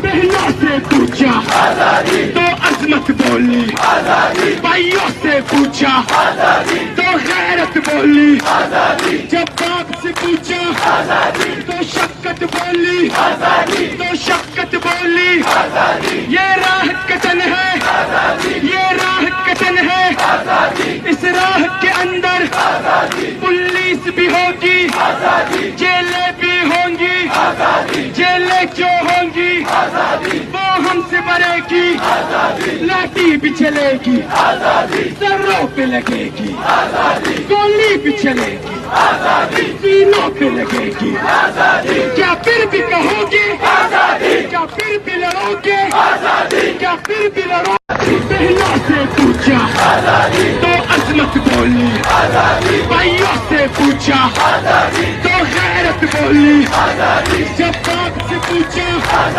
بہنوں سے پوچھا تو عظمت بولی، بھائیوں سے پوچھا تو غیرت بولی، جب باپ سے پوچھا تو شفقت بولی، تو شفقت بولی۔ یہ راہ کتن ہے، یہ راہ کتن ہے، اس راہ کے اندر پولیس بھی ہوگی، جیلیں بھی ہوں گی، جیلیں کیوں ہوں گی؟ وہ ہم سے بڑھے گی، لاٹھی بھی چلے گی، سروں پہ لگے گی، گولی بھی چلے گی، سینوں پہ لگے گی۔ کیا پھر بھی کہو گے؟ کیا پھر بھی لڑو گے؟ کیا پھر بھی لڑو؟ بہنوں سے پوچھا تو عظمت بولی، بھائیوں سے پوچھا تو غیرت بولی، جب باپ سے پوچھا